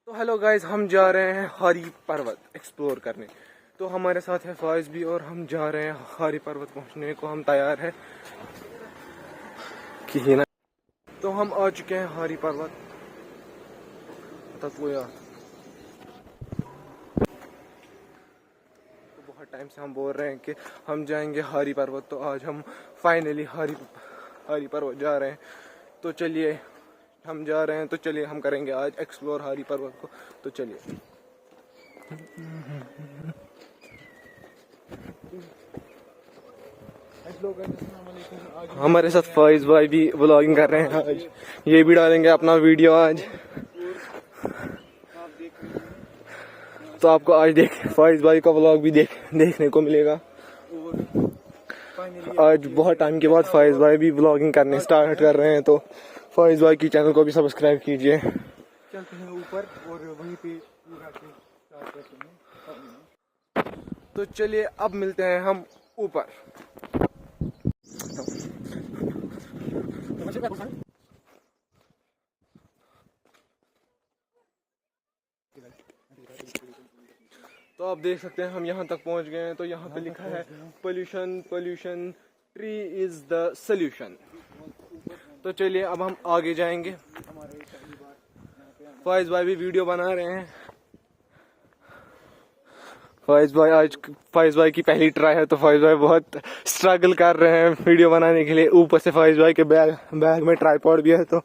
तो hello guys, हम जा रहे हैं हारी पर्वत एक्सप्लोर करने। तो हमारे साथ है फाइज भी और हम जा रहे हैं हारी पर्वत पहुंचने को। हम तैयार हैं कि ना। तो हम आ चुके हैं हारी पर्वत तक। वो यार तो बहुत टाइम से हम बोल रहे हैं कि हम जाएंगे हारी पर्वत। तो आज हम फाइनली हारी पर्वत जा रहे हैं। तो चलिए हम जा रहे हैं, तो चलिए हम करेंगे आज एक्सप्लोर हारी पर्वत को। तो चलिए। हमारे साथ फैज भाई भी व्लॉगिंग कर रहे हैं आज। ये भी डालेंगे अपना वीडियो आज। तो आपको आज फैज भाई का व्लॉग भी देखने को मिलेगा। आज बहुत टाइम के बाद फैज भाई भी व्लॉगिंग करने स्टार्ट कर रहे हैं। तो फैज भाई की चैनल को भी सब्सक्राइब कीजिए। चलते हैं ऊपर और वहीं पे स्टार्ट करते हैं। तो चलिए अब मिलते हैं हम ऊपर। तो आप देख सकते हैं हम यहाँ तक पहुँच गए हैं। तो यहाँ पे लिखा है pollution tree is the solution. तो चलिए अब हम आगे जाएंगे। फैज भाई भी वीडियो बना रहे हैं। फैज भाई की पहली ट्राई है। तो फैज भाई बहुत स्ट्रगल कर रहे हैं वीडियो बनाने के लिए। ऊपर से फैज भाई के बैग में ट्राइपॉड भी है। तो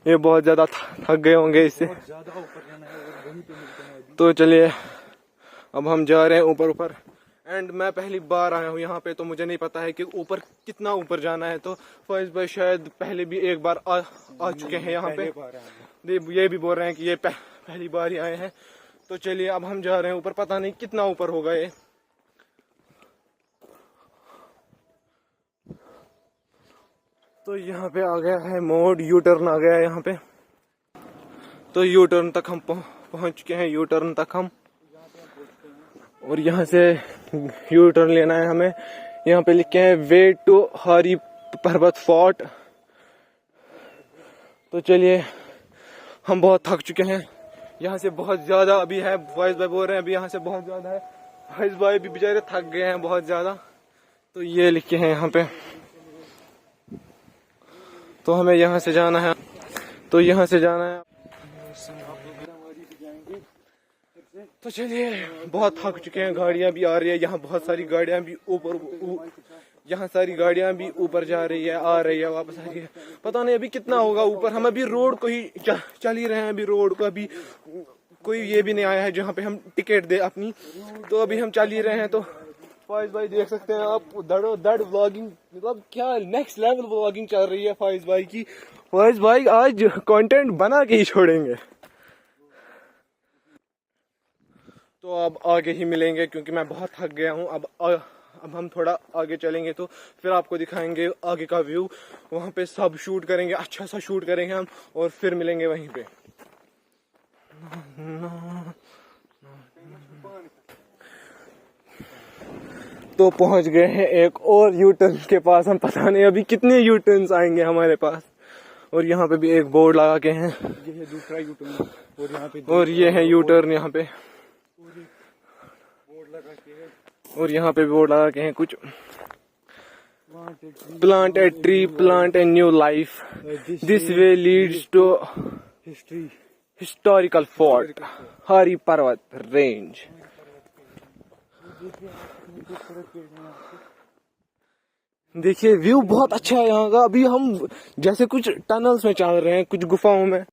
ये बहुत ज्यादा थक गए होंगे इससे। तो चलिए अब हम जा रहे हैं ऊपर। एंड मैं पहली बार आया हूँ यहाँ पे, तो मुझे नहीं पता है कि ऊपर कितना ऊपर जाना है। तो फैज भाई शायद पहले भी एक बार आ चुके हैं यहाँ पे। ये भी बोल रहे हैं कि ये पहली बार ही आए हैं। तो चलिए अब हम जा रहे हैं ऊपर। पता नहीं कितना ऊपर होगा ये। तो यहाँ पे आ गया है मोड, यू टर्न आ गया है यहाँ पे। तो यू टर्न तक हम पहुँच चुके हैं। यू टर्न तक हम, और यहाँ से यू टर्न लेना है हमें। यहाँ पे लिखे हैं वे टू हारी पर्वत फोर्ट। तो चलिए हम बहुत थक चुके हैं। यहाँ से बहुत ज्यादा अभी है। फैज भाई बोल रहे हैं अभी यहाँ से बहुत ज्यादा है। फैज भाई भी बेचारे थक गए हैं बहुत ज्यादा। तो ये लिखे हैं यहाँ पे। तो हमें यहाँ से जाना है। तो यहाँ से जाना है। तो चलिए बहुत थक चुके हैं। गाड़ियां भी आ रही है यहाँ। बहुत सारी गाड़ियां भी यहाँ सारी गाड़ियां भी ऊपर जा रही है, आ रही है, वापस आ रही है। पता नहीं अभी कितना होगा ऊपर। हम अभी रोड को ही चल ही रहे हैं। अभी रोड को अभी कोई ये भी नहीं आया है जहाँ पे हम टिकट दे अपनी। तो अभी हम चल ही रहे हैं। तो फैज भाई देख सकते हैं आप, दड़ व्लॉगिंग, मतलब क्या नेक्स्ट लेवल व्लॉगिंग चल रही है फैज भाई की। फैज भाई आज कंटेंट बना के ही छोड़ेंगे। तो अब आगे ही मिलेंगे क्योंकि मैं बहुत थक गया हूँ। अब हम थोड़ा आगे चलेंगे तो फिर आपको दिखाएंगे आगे का व्यू। वहाँ पे सब शूट करेंगे, अच्छा सा शूट करेंगे हम, और फिर मिलेंगे वहीं पे। तो पहुंच गए हैं एक और यू टर्न के पास। हम पता नहीं अभी कितने यू टर्न्स आएंगे हमारे पास। और यहाँ पे भी एक बोर्ड लगा के हैं। ये है दूसरा यू टर्न। और यहाँ पे और ये है यू टर्न यहाँ पे। बोर्ड लगा के है। और यहाँ पे बोर्ड लगा के हैं कुछ। Plant a tree, plant a new life, this way leads to historical fort Hari Parbat range. देखिए व्यू बहुत अच्छा है यहाँ का। अभी हम जैसे कुछ टनल्स में चल रहे हैं, कुछ गुफाओं में।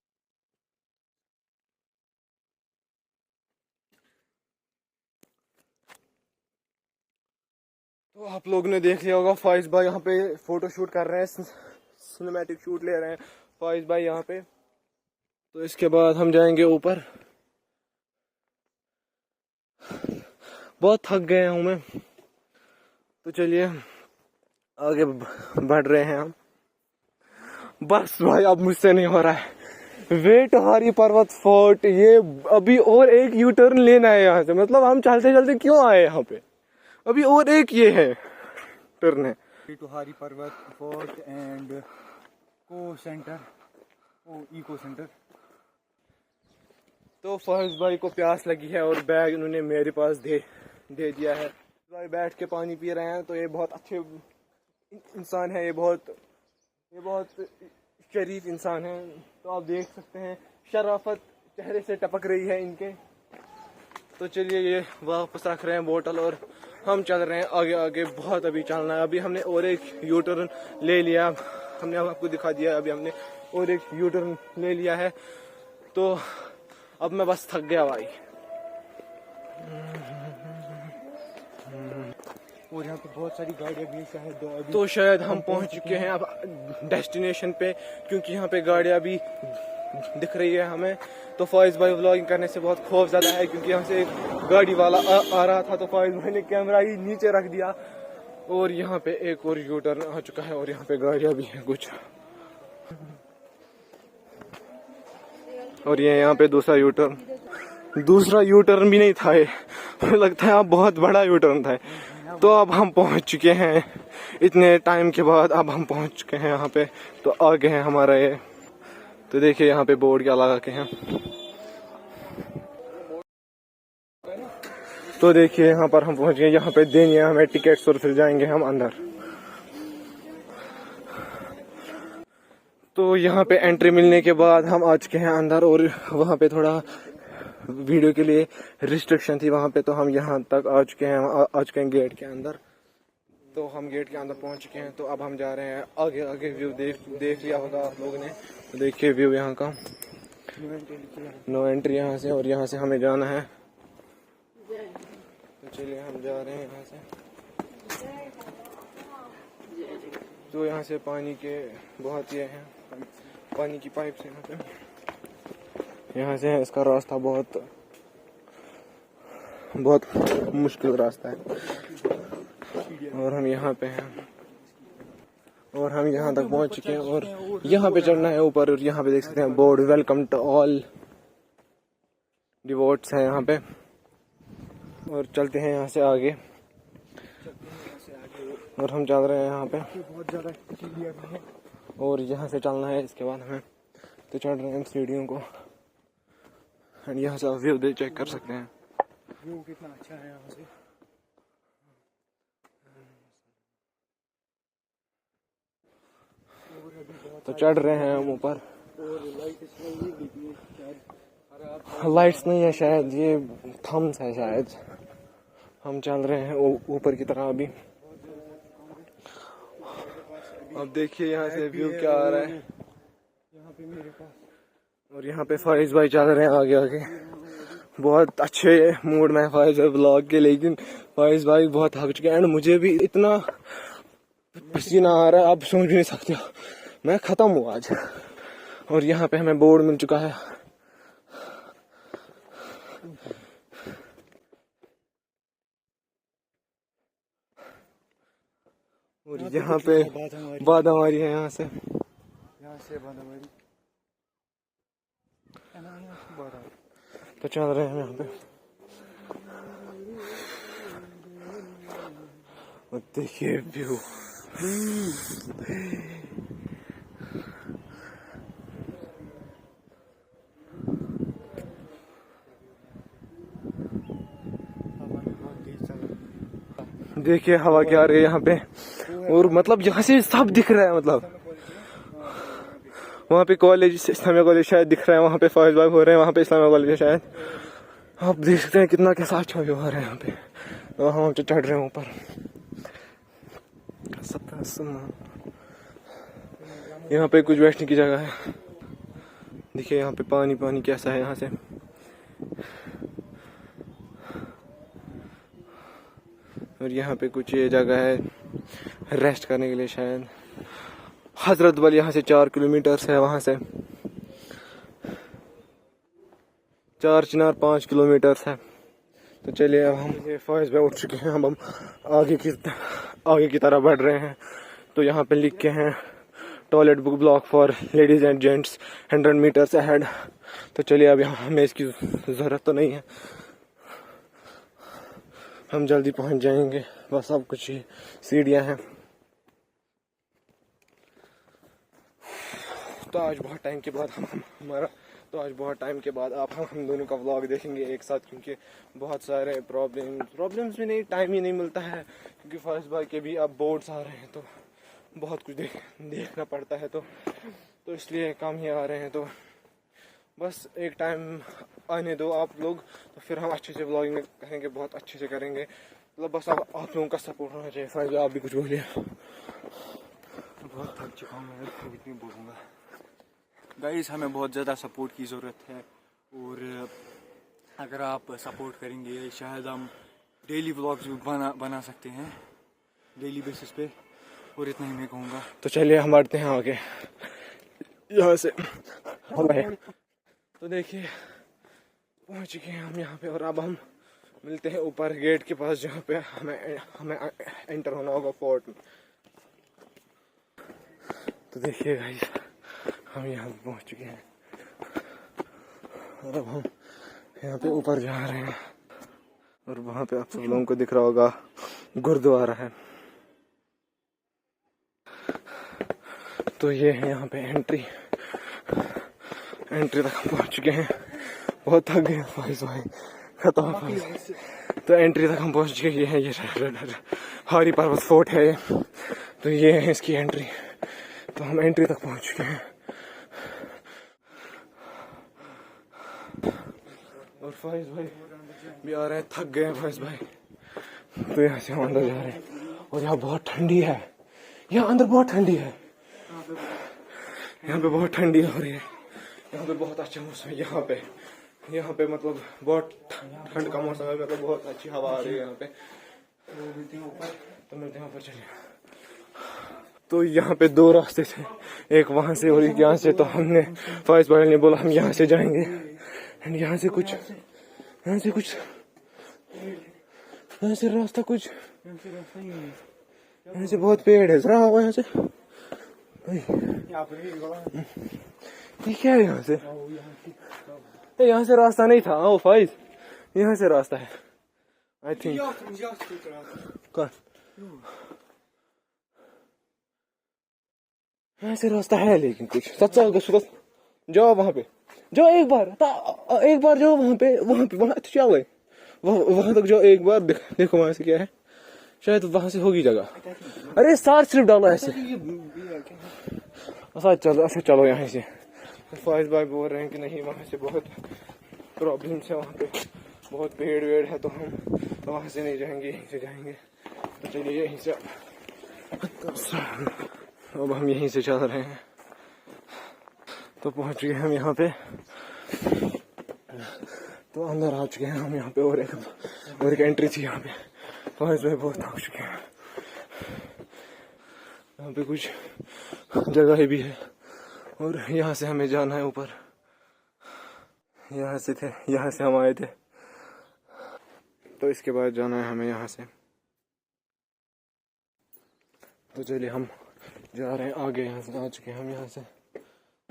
तो आप लोग ने देख लिया होगा फैज भाई यहाँ पे फोटो शूट कर रहे हैं, सिनेमैटिक शूट ले रहे हैं फैज भाई यहाँ पे। तो इसके बाद हम जाएंगे ऊपर। बहुत थक गए हूँ मैं। तो चलिए आगे बढ़ रहे हैं हम। बस भाई अब मुझसे नहीं हो रहा है। वेट हारी पर्वत फोर्ट, ये अभी और एक यू टर्न लेना है यहाँ से। मतलब हम चलते चलते क्यों आए यहाँ पे। अभी और एक ये है टर्न है। टू हारी पर्वत फोर्ट एंड इको सेंटर। तो फर्ज भाई को प्यास लगी है और बैग इन्होंने मेरे पास दे दिया है। भाई बैठ के पानी पी रहे हैं। तो ये बहुत अच्छे इंसान है, ये बहुत शरीफ इंसान है। तो आप देख सकते हैं शराफत चेहरे से टपक रही है इनके। तो चलिए ये वापस रख रहे हैं बोतल और हम चल रहे हैं आगे आगे। बहुत अभी चलना है। अभी हमने और एक यू टर्न ले लिया, हमने आपको दिखा दिया। अभी हमने और एक यू टर्न ले लिया है। तो अब मैं बस थक गया भाई। और यहाँ पे बहुत सारी गाड़ियाँ भी शायद अभी तो शायद हम पहुंच चुके हैं अब डेस्टिनेशन पे, क्योंकि यहाँ पे गाड़ियाँ भी दिख रही है हमें। तो फाइज भाई व्लॉगिंग करने से बहुत खौफ ज़्यादा है, क्योंकि यहाँ से एक गाड़ी वाला आ रहा था। तो फाइज भाई ने कैमरा ही नीचे रख दिया और यहाँ पे एक और यू टर्न आ चुका है और यहाँ पे गाड़ियाँ भी हैं कुछ। और ये यहाँ पे दूसरा यू टर्न भी नहीं था, ये मुझे लगता है अब बहुत बड़ा यू टर्न था। तो अब हम पहुंच चुके हैं इतने टाइम के बाद, अब हम पहुंच चुके हैं यहाँ पे। तो आगे है हमारा ये। तो देखिए यहाँ पे बोर्ड क्या लगा के हैं। तो देखिए यहाँ पर हम पहुंच गए। यहाँ पे देनी है हमें टिकट्स और फिर जाएंगे हम अंदर। तो यहाँ पे एंट्री मिलने के बाद हम आ चुके हैं अंदर। और वहाँ पे थोड़ा वीडियो के लिए रिस्ट्रिक्शन थी वहाँ पे, तो हम यहाँ तक आ चुके हैं। आ चुके हैं गेट के अंदर। तो हम गेट के अंदर पहुँच चुके हैं। तो अब हम जा रहे हैं आगे आगे। व्यू देख लिया होगा आप लोगों ने। तो देखिए व्यू यहाँ का, नो एंट्री यहाँ से, और यहाँ से हमें जाना है। तो चलिए हम जा रहे हैं यहाँ से। तो यहाँ से पानी के बहुत ये हैं, पानी की पाइप से यहाँ से है। इसका रास्ता बहुत मुश्किल रास्ता है। और हम यहाँ पे हैं और हम यहाँ तक पहुँच चुके हैं। और यहाँ पे चढ़ना है ऊपर। और यहाँ पे देख सकते हैं board, welcome to all devotees है यहाँ पे। और चलते हैं यहाँ से आगे। और हम चल रहे हैं यहाँ पे बहुत ज़्यादा सीढ़ियाँ भी हैं। और यहाँ से चलना है इसके बाद हमें। तो चढ़ रहे हैं सीढ़ियों को। एंड यहाँ से आप व्यू चेक कर सकते हैं। व्यू कितना अच्छा है यहाँ से। तो चढ़ रहे हैं हम ऊपर। लाइट्स नहीं है शायद, ये थम्स है शायद। हम चल रहे हैं ऊपर की तरह अभी। अब देखिए यहाँ से व्यू क्या आ रहा है यहाँ पे मेरे पास। और यहाँ पे फाइज भाई चल रहे हैं आगे आगे। बहुत अच्छे मूड में फाइज भाई ब्लॉग के, लेकिन फाइज भाई बहुत थक चुके हैं। एंड मुझे भी इतना पसीना आ रहा है, आप समझ भी नहीं सकते। मैं खत्म हूँ आज। और यहाँ पे हमें बोर्ड मिल चुका है। और यहाँ पे बादामारी है। यहाँ से बादामारी। तो चल रहे हैं यहाँ पे। और देखिए व्यू। देखिए हवा क्या आ रही है यहाँ पे। और मतलब यहाँ से सब दिख रहा है। मतलब वहाँ पे कॉलेज, इस्लामिया कॉलेज शायद दिख रहा है। वहाँ पे फौज बाग हो रहे हैं, वहाँ पे इस्लामिया कॉलेज है शायद। आप देख सकते हैं कितना कैसा अच्छा व्यू आ रहा है यहाँ पे। तो हम चढ़ रहे हैं ऊपर। यहाँ पे कुछ बैठने की जगह है। देखिए यहाँ पे पानी कैसा है यहाँ से। और यहाँ पे कुछ ये जगह है रेस्ट करने के लिए शायद। हजरत बल यहाँ से 4 किलोमीटर है, वहाँ से 4 चिनार 5 किलोमीटर है। तो चलिए अब हम ये फौज में उठ चुके हैं। हम आगे की तरफ बढ़ रहे हैं। तो यहाँ पे लिख के हैं toilet book block for ladies and gents 100 metres ahead. तो चलिए अब यहाँ हमें इसकी ज़रूरत तो नहीं है, हम जल्दी पहुँच जाएंगे। बस अब कुछ ही सीढ़ियाँ हैं। तो आज बहुत टाइम के बाद हमारा तो आज बहुत टाइम के बाद आप हम दोनों का व्लॉग देखेंगे एक साथ, क्योंकि बहुत सारे प्रॉब्लम्स भी नहीं, टाइम ही नहीं मिलता है, क्योंकि फर्स्ट भाई के भी अब बोर्ड्स आ रहे हैं तो बहुत कुछ देखना पड़ता है, तो इसलिए कम ही आ रहे हैं। तो बस एक टाइम आने दो आप लोग, तो फिर हम अच्छे से व्लॉगिंग करेंगे, बहुत अच्छे से करेंगे। मतलब बस आप लोगों का सपोर्ट होना चाहिए। फाइज आप भी कुछ बोलिए। बहुत थक चुका हूँ मैं, कुछ नहीं बोलूँगा। गाइस हमें बहुत ज़्यादा सपोर्ट की ज़रूरत है, और अगर आप सपोर्ट करेंगे शायद हम डेली व्लॉग्स भी बना सकते हैं डेली बेसिस पे, और इतना ही मैं कहूँगा। तो चलिए हम बढ़ते हैं आगे यहाँ से। तो देखिए पहुँच गए हम यहाँ पे, और अब हम मिलते हैं ऊपर गेट के पास, जहाँ पे हमें एंटर होना होगा फोर्ट में। तो देखिए गाइस हम यहाँ पे पहुँच चुके हैं, और अब हम यहाँ पे ऊपर जा रहे हैं, और वहाँ पे आप सब लोगों को दिख रहा होगा गुरुद्वारा है। तो ये है यहाँ पे एंट्री तक हम पहुँच चुके हैं। बहुत थक गए भाई खत्म। तो एंट्री तक हम पहुँच गए हैं। ये हरी पर्वत फोर्ट है ये। तो ये है इसकी एंट्री। तो हम एंट्री तक पहुँच चुके हैं, और फाइज भाई भी आ रहे हैं, थक गए हैं फाइज भाई। तो यहाँ से हम अंदर जा रहे हैं, और यहाँ बहुत ठंडी है, यहाँ अंदर बहुत ठंडी है, यहाँ पे बहुत ठंडी हो रही है। यहाँ पे बहुत अच्छा मौसम है, यहाँ पे मतलब बहुत ठंड का मौसम है, मतलब बहुत अच्छी हवा आ रही है यहाँ पे। तो मिलते हैं ऊपर, चलिए। तो यहाँ पे दो रास्ते थे, एक वहाँ से और एक यहाँ से। तो हमने फाइज भाई ने बोला हम यहाँ से जाएंगे, एंड यहाँ से रास्ता कुछ, यहाँ से बहुत पेड़ है, जरा आओ यहाँ से। ये क्या है यहाँ से? यहाँ से रास्ता नहीं था। ओ फाइज, यहाँ से रास्ता है आई थिंक। यहाँ से रास्ता है, लेकिन कुछ सच जाओ वहाँ पे, जाओ एक बार जाओ वहाँ पे चलो वहाँ तक जाओ एक बार, देखो वहाँ से क्या है, शायद वहाँ से होगी जगह। अरे सार सिर्फ डालो ऐसे। अच्छा चलो यहाँ से। फाइज भाई बोल रहे हैं कि नहीं, वहाँ से बहुत प्रॉब्लम्स है, वहाँ पे बहुत पेड़ वेड़ है, तो हम वहाँ से नहीं जाएंगे, यहीं से जाएंगे। तो चलिए यहीं से, अब हम यहीं से चल रहे हैं। तो पहुँच गए हम यहाँ पे, तो अंदर आ चुके हैं हम यहाँ पे, और एक एंट्री थी यहाँ पे। फाइज भाई बहुत थक चुके हैं। यहाँ पे कुछ जगह भी है, और यहाँ से हमें जाना है ऊपर। यहाँ से हम आए थे, तो इसके बाद जाना है हमें यहाँ से। तो चलिए हम जा रहे हैं आगे, यहाँ से आ चुके हैं हम यहाँ से।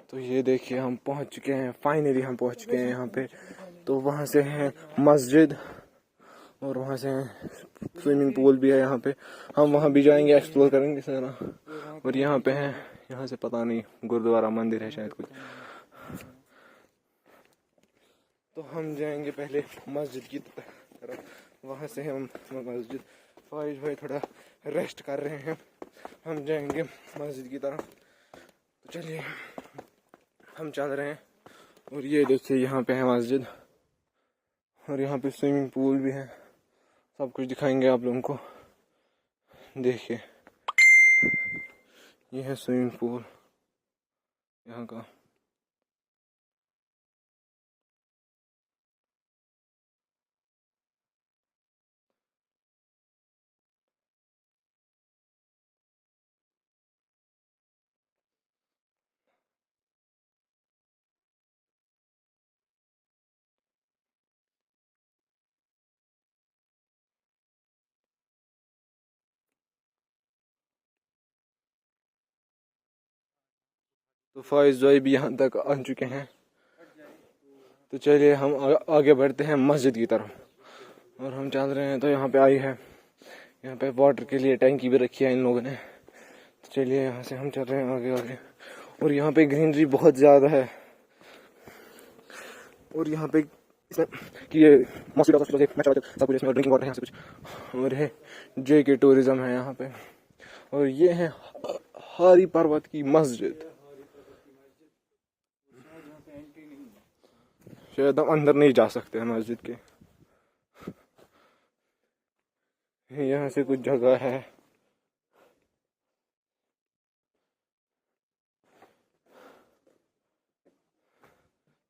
तो ये देखिए हम पहुँच चुके हैं, फाइनली हम पहुँच चुके हैं यहाँ पे। तो वहाँ से है मस्जिद, और वहाँ से स्विमिंग पूल भी है यहाँ पे, हम वहाँ भी जाएंगे, एक्सप्लोर करेंगे सारा। और यहाँ पे है, यहाँ से पता नहीं गुरुद्वारा मंदिर है शायद कुछ। तो हम जाएंगे पहले मस्जिद की तरफ, वहाँ से हम मस्जिद। फाइज भाई थोड़ा रेस्ट कर रहे हैं, हम जाएंगे मस्जिद की तरफ। तो चलिए हम चल रहे हैं। और ये देखिए यहाँ पे है मस्जिद, और यहाँ पे स्विमिंग पूल भी है, सब कुछ दिखाएंगे आप लोगों को। देखिए ये है स्विमिंग पूल यहाँ का। तो फाइज भाई भी यहाँ तक आ चुके हैं। तो चलिए हम आगे बढ़ते हैं मस्जिद की तरफ, और हम चल रहे हैं। तो यहाँ पे आई है, यहाँ पे वाटर के लिए टैंकी भी रखी है इन लोगों ने। तो चलिए यहाँ से हम चल रहे हैं आगे। और यहाँ पे ग्रीनरी बहुत ज़्यादा है, और यहाँ पे इसमें कि ये मॉस्किटो हॉस्पिटल से सब कुछ इसमें ड्रिंकिंग वाटर है यहाँ से कुछ। और है JK टूरिज्म है यहाँ पे। और ये है हारी पर्वत की मस्जिद। शायद हम अंदर नहीं जा सकते हैं मस्जिद के। यहाँ से कुछ जगह है।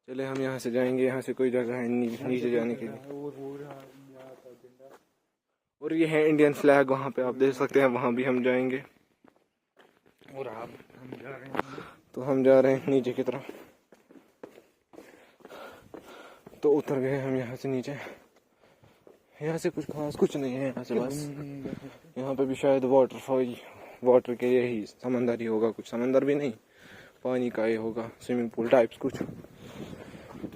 चले हम यहाँ से जाएंगे। यहाँ से कोई जगह है नीचे जाने के लिए। और ये है इंडियन फ्लैग, वहाँ पे आप देख सकते हैं, वहाँ भी हम जाएंगे। और हम जा रहे हैं, तो हम जा रहे हैं नीचे की तरफ। तो उतर गए हम यहाँ से नीचे। यहाँ से कुछ खास कुछ नहीं है यहाँ से, बस यहाँ पे भी शायद वाटरफॉल, वाटर के लिए ही समंदर ही होगा, कुछ समंदर भी नहीं, पानी का ही होगा, स्विमिंग पूल टाइप्स कुछ।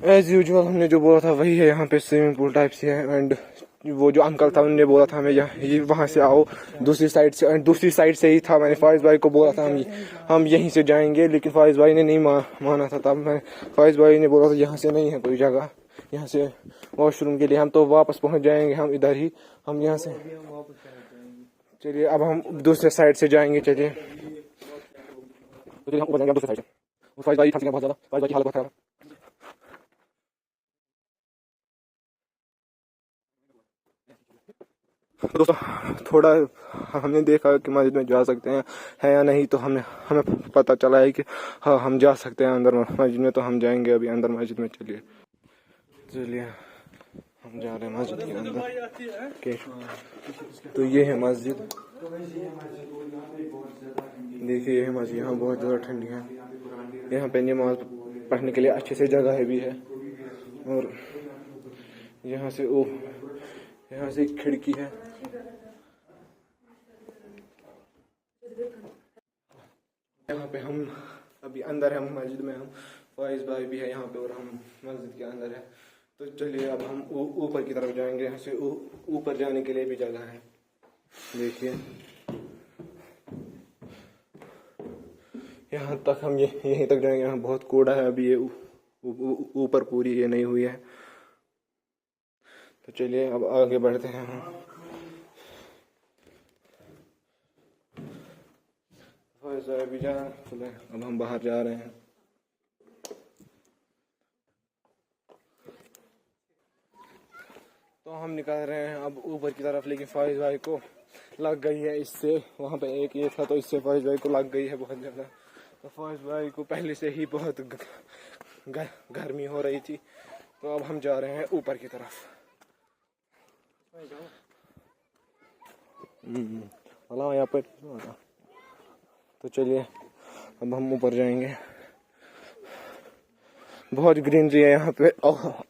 एज यूजुअल हमने जो बोला था वही है, यहाँ पे स्विमिंग पूल टाइप्स ही है। एंड वो जो अंकल था उन्होंने बोला था हमें ये वहाँ से आओ, दूसरी साइड से। एंड दूसरी साइड से ही था। मैंने फाइज भाई को बोला था हम यहीं से जाएंगे, लेकिन फाइज भाई ने नहीं माना था। तब मैं फाइज भाई ने बोला था यहाँ से नहीं है कोई जगह, यहाँ से वॉशरूम के लिए। हम तो वापस पहुँच जाएंगे, हम इधर ही, हम यहाँ से। चलिए अब हम दूसरे साइड से जाएंगे। चलिए हम ऊपर जाएंगे दूसरे साइड से। फाइज भाई थक गए बहुत ज़्यादा, फाइज भाई की हालत बहुत खराब है। दोस्तों थोड़ा हमने देखा कि मस्जिद में जा सकते हैं है या नहीं, तो हमें पता चला है कि हाँ हम जा सकते हैं अंदर मस्जिद में। तो हम जाएंगे अभी अंदर मस्जिद में। चलिए हम जा रहे हैं मस्जिद के अंदर। तो ये है मस्जिद, देखिए ये है मस्जिद। यहाँ बहुत ज़्यादा ठंडी है, यहाँ पे नमाज पढ़ने के लिए अच्छे से जगह है भी है। और यहाँ से एक खिड़की है। यहाँ पे हम अभी अंदर है मस्जिद में, हम फाइज भाई भी है यहाँ पे और हम मस्जिद के अंदर है। तो चलिए अब हम ऊपर की तरफ जाएंगे। यहाँ से ऊपर जाने के लिए भी जगह है, देखिए यहाँ तक हम यहीं तक जाएंगे। यहाँ बहुत कोड़ा है अभी, ये ऊपर पूरी ये नहीं हुई है। तो चलिए अब आगे बढ़ते हैं हम। अभी जा चले, अब हम बाहर जा रहे हैं। तो हम निकल रहे हैं अब ऊपर की तरफ, लेकिन फाइज भाई को लग गई है इससे। वहाँ पे एक ये था तो इससे फाइज भाई को लग गई है बहुत ज़्यादा। तो फाइज भाई को पहले से ही बहुत गर्मी हो रही थी। तो अब हम जा रहे हैं ऊपर की तरफ। यहाँ पर तो चलिए अब हम ऊपर जाएंगे। बहुत ग्रीनरी है यहाँ पे,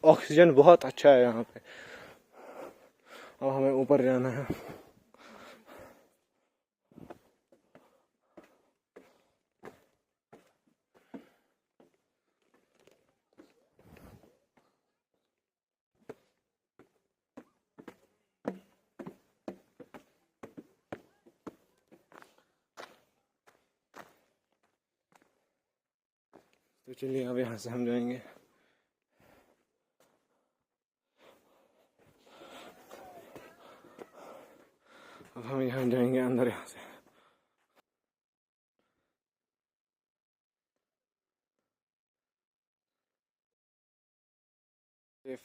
ऑक्सीजन बहुत अच्छा है यहाँ पे। अब हमें ऊपर जाना है। तो चलिए अब यहाँ से हम जाएंगे। अब हम यहाँ जाएंगे अंदर यहाँ से।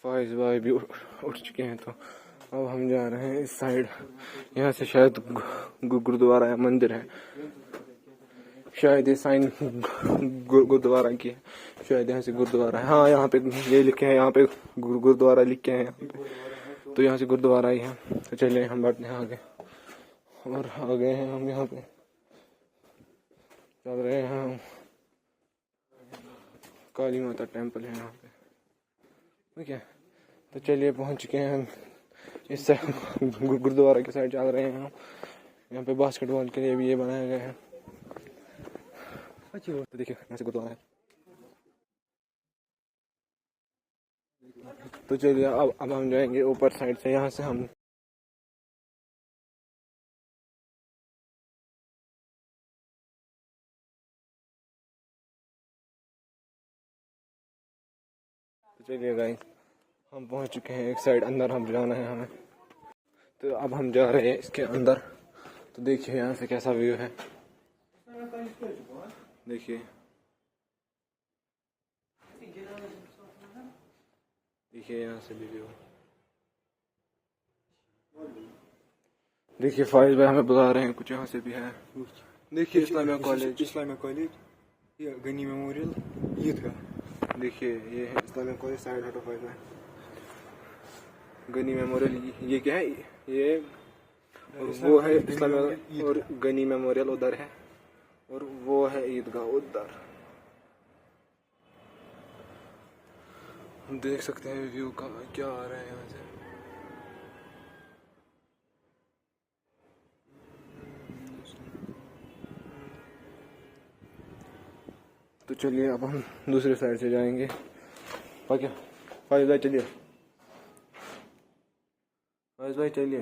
फाइज भाई भी उठ चुके हैं। तो अब हम जा रहे हैं इस साइड। यहाँ से शायद गुरुद्वारा या मंदिर है, शायद ये साइन गुरुद्वारा की है। शायद यहाँ से गुरुद्वारा है। हाँ यहाँ पे ये लिखे हैं, यहाँ पे गुरुद्वारा लिखे हैं यहाँ पे। तो यहाँ से गुरुद्वारा ही है। तो चलिए हम बढ़ते हैं आगे। और आ गए हैं हम यहाँ पे, चल रहे हैं हम। काली माता टेम्पल है यहाँ पे, ठीक है। तो चलिए पहुँच चुके हैं हम इस गुरुद्वारा की साइड, चल रहे हैं हम। यहाँ पे बास्केटबॉल के लिए भी ये बनाया गया है। तो देखिए यहाँ से गुरुद्वारा है। तो चलिए अब हम जाएंगे ऊपर साइड से। यहाँ से हम चलिए गाइस, हम पहुंच चुके हैं एक साइड, अंदर हम जाना है हमें। तो अब हम जा रहे हैं इसके अंदर। तो देखिए यहाँ से कैसा व्यू है, देखिए देखिए यहाँ से भी व्यू। देखिए फाइज भाई हमें बुला रहे हैं, कुछ यहाँ से भी है। देखिए इस्लामिया कॉलेज, ये गनी मेमोरियल, ईदगाह। देखिए ये है इस्लामिया कॉलेज, साइड हटो फाइज भाई। गनी मेमोरियल ये क्या है, ये और वो है इस्लामिया, और गनी मेमोरियल उधर है, और वो है ईदगाह उधर। हम देख सकते हैं व्यू का क्या आ रहा है यहाँ से। तो चलिए अब हम दूसरे साइड से जाएंगे। क्या फाइज भाई चलिए, फाइज भाई चलिए।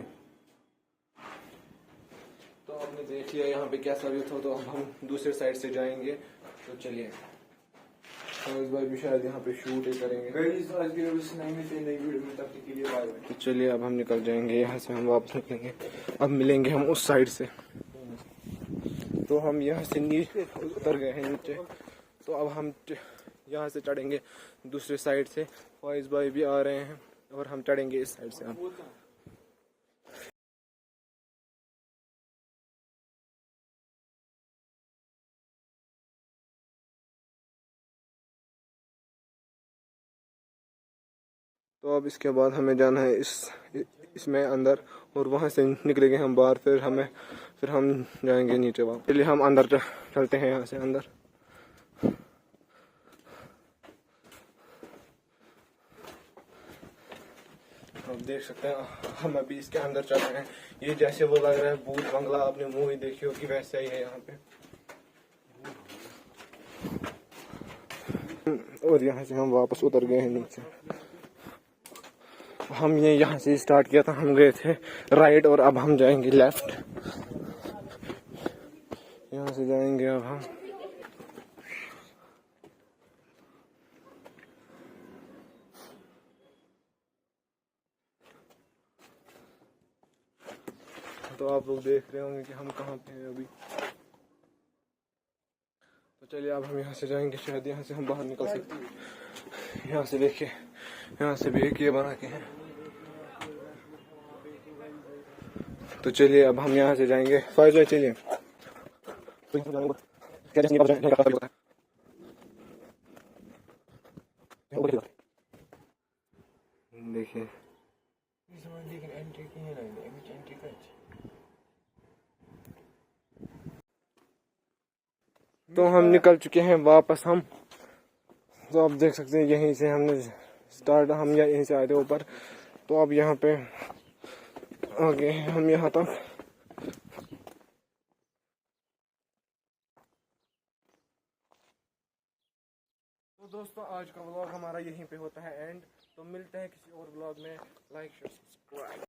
तो आपने देख लिया यहाँ पे कैसा व्यू था, तो अब हम दूसरे साइड से जाएंगे। तो चलिए, फाइज भाई भी शायद यहाँ पे शूट ही करेंगे। तो चलिए अब हम निकल जाएंगे यहाँ से, हम वापस निकलेंगे। अब मिलेंगे हम उस साइड से। तो हम यहाँ से नीचे उतर गए हैं नीचे, तो अब हम यहाँ से चढ़ेंगे दूसरे साइड से। फाइज भाई भी आ रहे हैं और हम चढ़ेंगे इस साइड से। हम तो अब इसके बाद हमें जाना है इसमें अंदर, और वहाँ से निकलेंगे हम बाहर। फिर हम जाएंगे नीचे वापस। चलिए हम अंदर चलते हैं यहाँ से अंदर। आप देख सकते हैं हम अभी इसके अंदर चल रहे हैं। ये जैसे वो लग रहा है भूत बंगला, आपने मूवी देखी होगी, वैसे ही है यहाँ पे। और यहाँ से हम वापस उतर गए हैं नीचे। हमने यहाँ से स्टार्ट किया था, हम गए थे राइट, और अब हम जाएंगे लेफ्ट। यहाँ से जाएंगे अब हम। तो आप लोग देख रहे होंगे कि हम कहाँ पे हैं अभी। तो चलिए अब हम यहाँ से जाएंगे, शायद यहाँ से हम बाहर निकल सकते हैं। यहाँ से देखिए, यहाँ से भी एक ये बना के है। तो चलिए अब हम यहाँ से जाएंगे। फाइज भाई चलिए। देखिए तो हम निकल चुके हैं वापस हम। तो आप देख सकते हैं यहीं से हमने स्टार्ट, हम यहीं से आए थे ऊपर। तो अब यहाँ पे आ गए हैं हम यहाँ तक। तो दोस्तों आज का व्लॉग हमारा यहीं पे होता है एंड। तो मिलते हैं किसी और व्लॉग में। Like share subscribe.